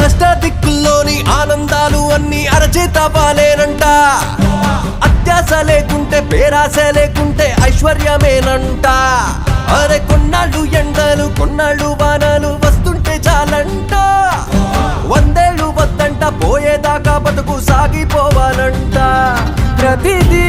అష్టదిక్కుల్లోని ఆనందాలు అన్ని అరచేత పాలేనంట. అత్యాశ లేకుంటే పేరాశ లేకుంటే ఐశ్వర్యమేనంట. అరే కొన్నాళ్ళు ఎండలు కొన్నాళ్ళు వానలు వస్తుంటే చాలంట. 100 ఏళ్ళు వద్దంట, పోయేదాకా బతుకు సాగిపోవాలంట. ప్రతిదీ